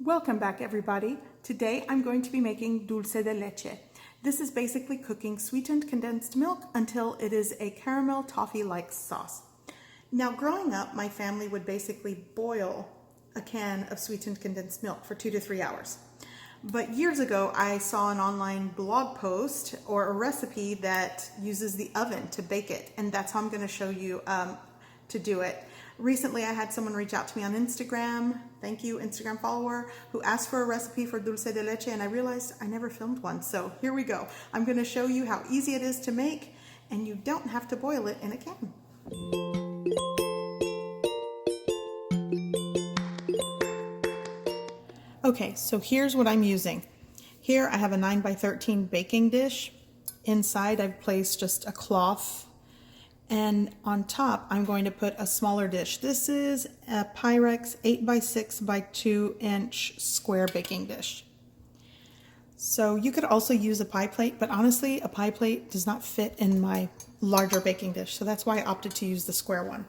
Welcome back, everybody. Today I'm going to be making dulce de leche. This is basically cooking sweetened condensed milk until it is a caramel toffee-like sauce. Now, growing up, my family would basically boil a can of sweetened condensed milk for 2 to 3 hours. But years ago, I saw an online blog post or a recipe that uses the oven to bake it, and that's how I'm going to show you to do it. Recently, I had someone reach out to me on Instagram, thank you, Instagram follower, who asked for a recipe for dulce de leche, and I realized I never filmed one. So here we go. I'm going to show you how easy it is to make, and you don't have to boil it in a can. Okay, so here's what I'm using. Here I have a 9x13 baking dish. Inside I've placed just a cloth, and on top I'm going to put a smaller dish. This is a Pyrex 8x6x2 square baking dish. So you could also use a pie plate, but honestly a pie plate does not fit in my larger baking dish, so that's why I opted to use the square one.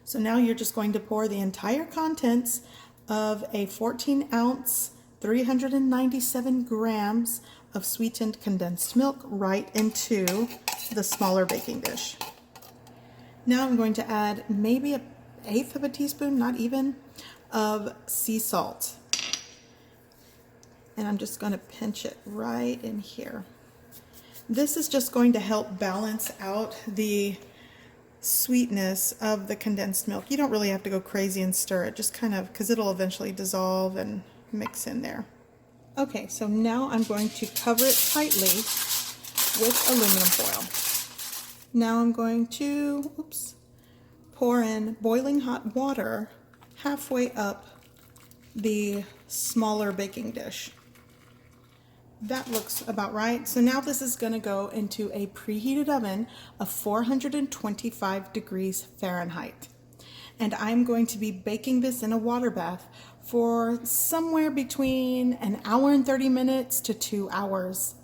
So now you're just going to pour the entire contents of a 14-ounce, 397 grams of sweetened condensed milk right into the smaller baking dish. Now I'm going to add maybe an eighth of a teaspoon, not even, of sea salt. And I'm just going to pinch it right in here. This is just going to help balance out the sweetness of the condensed milk. You don't really have to go crazy and stir it, just kind of, because it'll eventually dissolve and mix in there. Okay, so now I'm going to cover it tightly with aluminum foil. Now I'm going to, pour in boiling hot water halfway up the smaller baking dish. That looks about right. So now this is going to go into a preheated oven of 425 degrees Fahrenheit. And I'm going to be baking this in a water bath for somewhere between an hour and 30 minutes to 2 hours.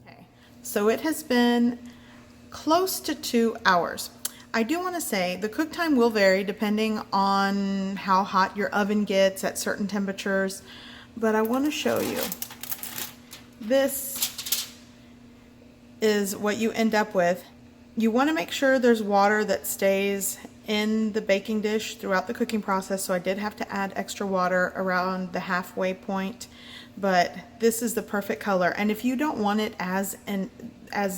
Okay. So it has been close to 2 hours. I do want to say the cook time will vary depending on how hot your oven gets at certain temperatures, but I want to show you. This is what you end up with. You want to make sure there's water that stays in the baking dish throughout the cooking process, so I did have to add extra water around the halfway point, but this is the perfect color. And if you don't want it as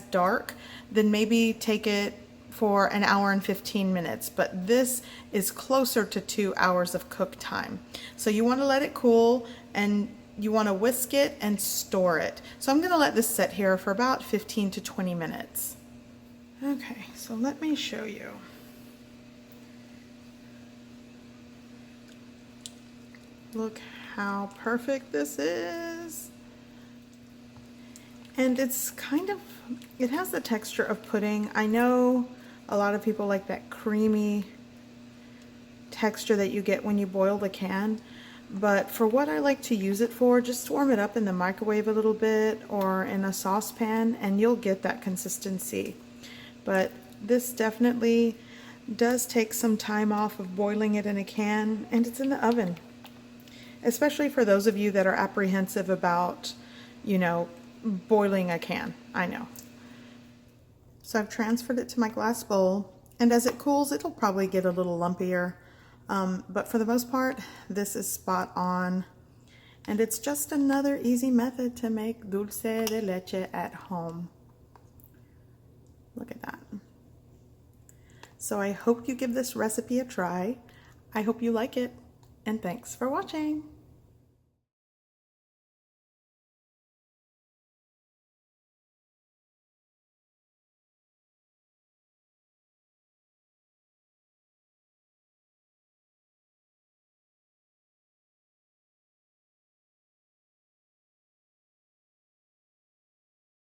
dark, then maybe take it for an hour and 15 minutes, but this is closer to 2 hours of cook time. So you want to let it cool, and you want to whisk it and store it. So I'm going to let this set here for about 15 to 20 minutes. Okay, so let me show you. Look how perfect this is. And it's it has the texture of pudding. I know a lot of people like that creamy texture that you get when you boil the can, but for what I like to use it for, just warm it up in the microwave a little bit or in a saucepan and you'll get that consistency. But this definitely does take some time off of boiling it in a can, and it's in the oven. Especially for those of you that are apprehensive about, boiling a can. I know. So I've transferred it to my glass bowl, and as it cools, it'll probably get a little lumpier. But for the most part, this is spot on. And it's just another easy method to make dulce de leche at home. Look at that. So I hope you give this recipe a try. I hope you like it, and thanks for watching.